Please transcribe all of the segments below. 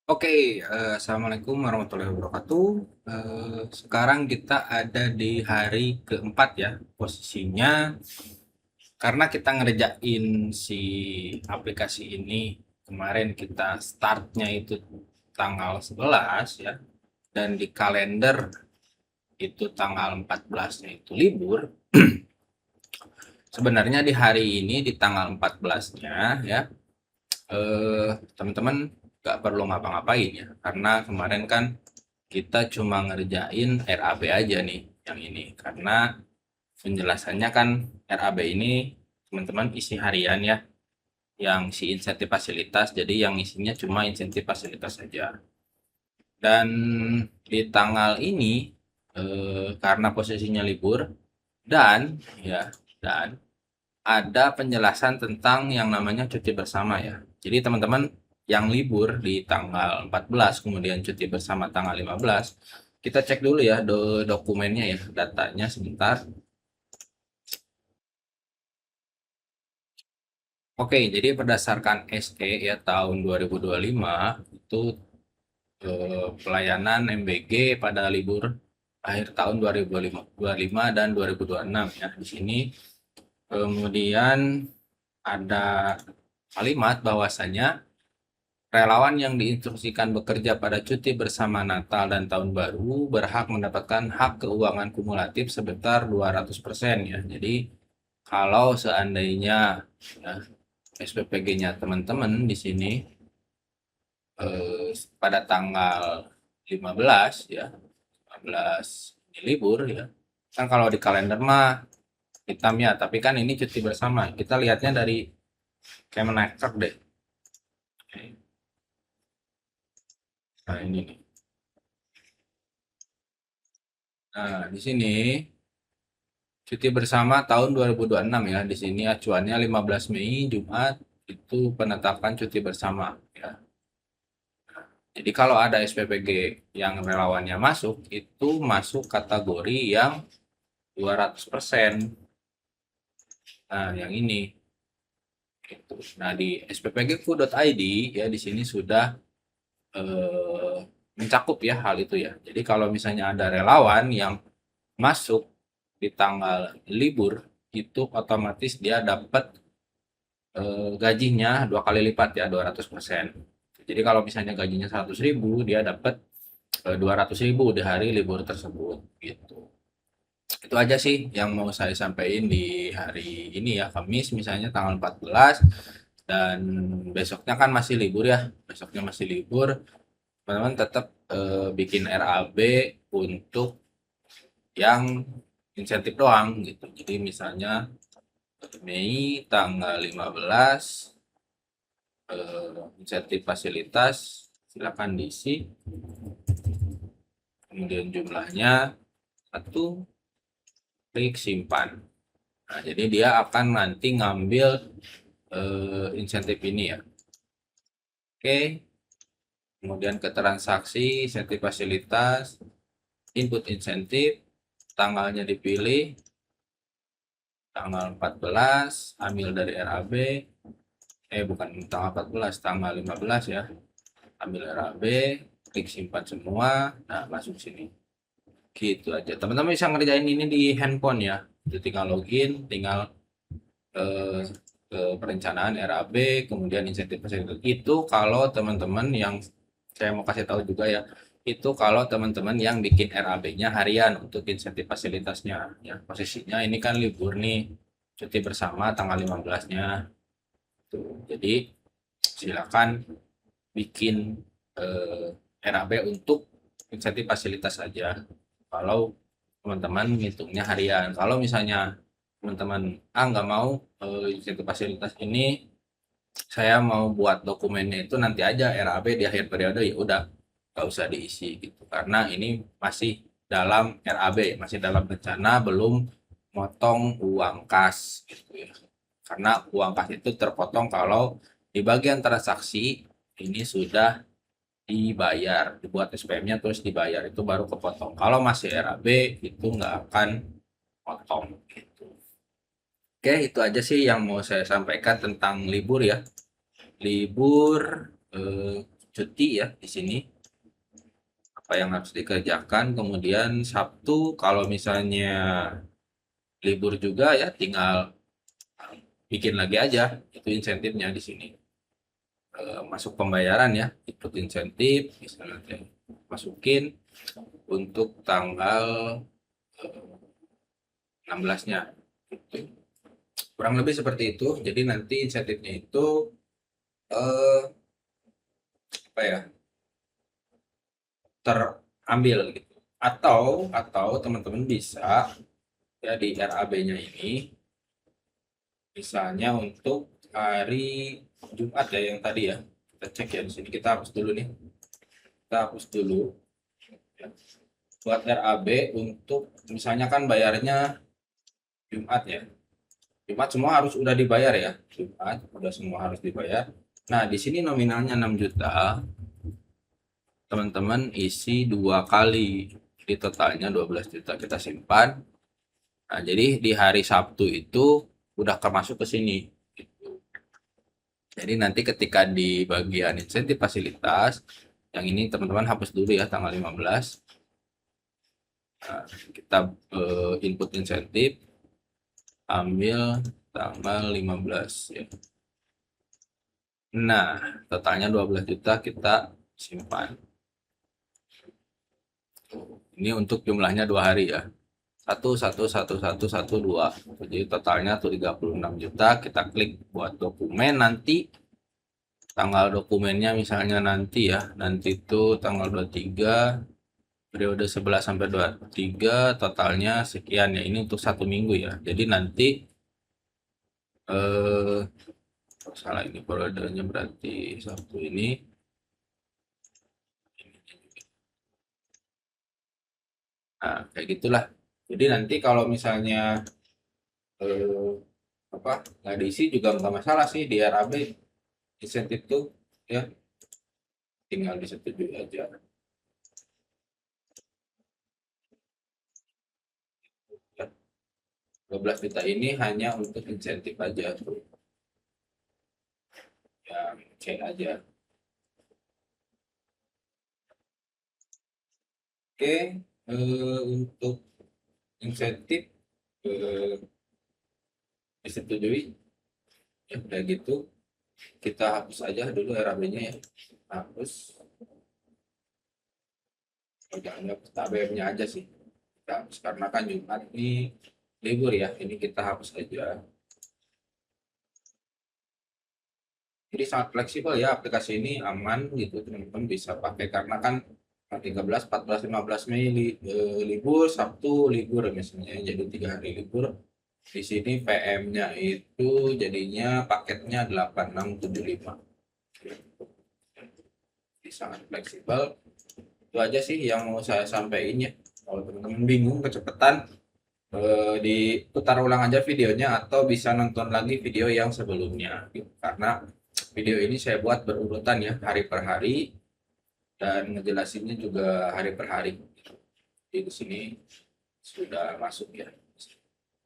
Assalamualaikum warahmatullahi wabarakatuh. Sekarang kita ada di hari keempat ya, posisinya karena kita ngerjain si aplikasi ini kemarin kita startnya itu tanggal 11 ya, dan di kalender itu tanggal 14-nya itu libur. Sebenarnya di hari ini di tanggal 14-nya ya, teman-teman nggak perlu ngapa-ngapain ya, karena kemarin kan kita cuma ngerjain RAB aja nih yang ini, karena penjelasannya kan RAB ini teman-teman isi harian ya, yang si insentif fasilitas, jadi yang isinya cuma insentif fasilitas saja. Dan di tanggal ini karena posisinya libur dan ya, dan ada penjelasan tentang yang namanya cuti bersama ya. Jadi teman-teman yang libur di tanggal 14 kemudian cuti bersama tanggal 15, kita cek dulu ya dokumennya ya, datanya sebentar. Oke, jadi berdasarkan SE ya tahun 2025 itu pelayanan MBG pada libur akhir tahun 2025 dan 2026 ya. Di sini kemudian ada kalimat bahwasanya relawan yang diinstruksikan bekerja pada cuti bersama Natal dan Tahun Baru berhak mendapatkan hak keuangan kumulatif sebesar 200% ya. Jadi kalau seandainya ya, SPPG-nya teman-teman di sini pada tanggal 15 ya, 15 ini libur ya. Kan kalau di kalender mah hitam ya, tapi kan ini cuti bersama. Kita lihatnya dari Kemenaker deh. Nah, ini nih. Nah, di sini cuti bersama tahun 2026 ya. Di sini acuannya 15 Mei Jumat itu penetapan cuti bersama ya. Jadi kalau ada SPPG yang relawannya masuk, itu masuk kategori yang 200%. Nah, yang ini gitu. Nah, di sppgku.id ya di sini sudah eh, mencakup ya hal itu ya. Jadi kalau misalnya ada relawan yang masuk di tanggal libur, itu otomatis dia dapat gajinya dua kali lipat ya, 200%. Jadi kalau misalnya gajinya 100.000, dia dapat 200.000 di hari libur tersebut gitu. Itu aja sih yang mau saya sampaikan di hari ini ya, Kamis misalnya tanggal 14, dan besoknya kan masih libur ya. Besoknya masih libur, teman-teman tetap bikin RAB untuk yang insentif doang gitu. Jadi misalnya Mei tanggal 15 insentif fasilitas silakan diisi, kemudian jumlahnya satu, klik simpan. Nah, jadi dia akan nanti ngambil insentif ini ya. Oke, kemudian ke transaksi insentif fasilitas, input insentif, tanggalnya dipilih tanggal 14, ambil dari RAB, bukan tanggal 14, tanggal 15 ya, ambil RAB, klik simpan semua, nah masuk sini. Gitu aja. Teman-teman bisa ngerjain ini di handphone ya. Jadi tinggal login, tinggal eh, ke perencanaan RAB, kemudian insentif fasilitas. Itu kalau teman-teman yang saya mau kasih tahu juga ya, itu kalau teman-teman yang bikin RAB-nya harian untuk insentif fasilitasnya. Ya, posisinya ini kan libur nih, cuti bersama tanggal 15-nya. Tuh. Jadi silakan bikin eh, RAB untuk insentif fasilitas saja. Kalau teman-teman ngitungnya harian. Kalau misalnya teman-teman nggak mau insentif fasilitas ini, saya mau buat dokumennya itu nanti aja RAB di akhir periode, ya udah nggak usah diisi gitu. Karena ini masih dalam RAB, masih dalam rencana, belum motong uang kas gitu ya. Karena uang kas itu terpotong kalau di bagian transaksi ini sudah dibayar, dibuat SPM-nya terus dibayar, itu baru kepotong. Kalau masih RAB itu nggak akan potong gitu. Oke, itu aja sih yang mau saya sampaikan tentang libur ya. Libur cuti ya di sini, apa yang harus dikerjakan. Kemudian Sabtu kalau misalnya libur juga ya tinggal bikin lagi aja itu insentifnya di sini. Masuk pembayaran ya, ikut insentif misalnya masukin untuk tanggal 16-nya gitu. Kurang lebih seperti itu. Jadi nanti insentifnya itu eh, apa ya, terambil gitu. Atau teman-teman bisa ya di RAB-nya ini misalnya untuk hari Jumat ya yang tadi ya. Kita cek ya di sini, kita hapus dulu nih. Kita hapus dulu ya. Buat RAB untuk misalnya kan bayarnya Jumat ya. Jumat semua harus udah dibayar ya. Jumat udah semua harus dibayar. Nah, di sini nominalnya 6 juta. Teman-teman isi 2 kali. Jadi totalnya 12 juta kita simpan. Nah, jadi di hari Sabtu itu udah termasuk ke sini. Jadi nanti ketika di bagian insentif fasilitas, yang ini teman-teman hapus dulu ya tanggal 15. Nah, kita input insentif, ambil tanggal 15 ya. Nah, totalnya 12 juta kita simpan. Ini untuk jumlahnya 2 hari ya. 1, 1, 1, 1, 1, 2. Jadi totalnya tuh 36 juta. Kita klik buat dokumen nanti. Tanggal dokumennya misalnya nanti ya. Nanti itu tanggal 23. Periode 11 sampai 23. Totalnya sekian ya. Ini untuk 1 minggu ya. Jadi nanti salah ini periodenya berarti Sabtu ini. Nah, kayak gitulah. Jadi nanti kalau misalnya apa nggak diisi juga nggak masalah sih di RAB insentif tuh ya, tinggal disetujui aja. 12 juta ini hanya untuk insentif aja tuh. Ya, cek aja. Oke, untuk insentif disetujui. Ya udah gitu, kita hapus aja dulu RAB-nya ya. Hapus. Jangan hapus ABM-nya aja sih. Kita hapus karena kan Jumat ini libur ya. Ini kita hapus aja. Jadi sangat fleksibel ya aplikasi ini, aman gitu teman-teman bisa pakai karena kan 13, 14, 15 Mei libur, Sabtu libur misalnya, jadi 3 hari libur. Di sini PM-nya itu jadinya paketnya 8675. Jadi sangat fleksibel. Itu aja sih yang mau saya sampaikan ya. Kalau teman-teman bingung kecepatan, diputar ulang aja videonya atau bisa nonton lagi video yang sebelumnya gitu. Karena video ini saya buat berurutan ya, hari per hari dan ngejelasinnya juga hari per hari. Di sini sudah masuk ya.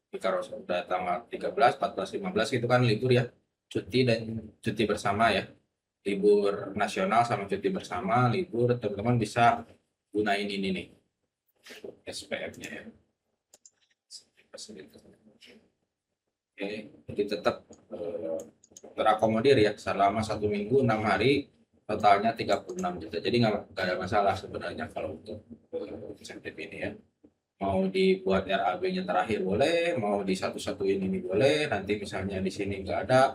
Kalau sudah tanggal 13, 14, 15 itu kan libur ya, cuti dan cuti bersama ya. Libur nasional sama cuti bersama, libur teman-teman bisa gunain ini nih SPF-nya ya. Oke, jadi tetap terakomodir ya selama 1 minggu 6 hari, totalnya 36 juta. Jadi nggak ada masalah sebenarnya kalau untuk insentif ini ya. Mau dibuat RAB-nya terakhir boleh, mau di satu-satuin ini boleh. Nanti misalnya di sini nggak ada,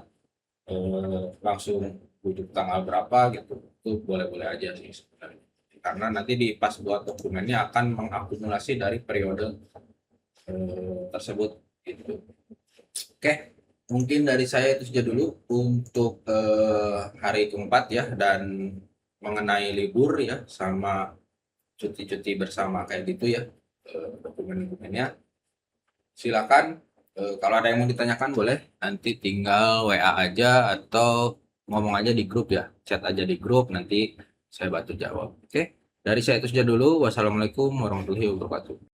langsung bujuk tanggal berapa gitu, itu boleh-boleh aja sih sebenarnya. Karena nanti di pas buat dokumennya akan mengakumulasi dari periode tersebut gitu. Oke, mungkin dari saya itu saja dulu untuk hari keempat ya, dan mengenai libur ya sama cuti-cuti bersama kayak gitu ya, dokumen-dokumennya. Silakan kalau ada yang mau ditanyakan boleh nanti tinggal WA aja atau ngomong aja di grup ya, chat aja di grup, nanti saya bantu jawab. Oke, dari saya itu saja dulu. Wassalamualaikum warahmatullahi wabarakatuh.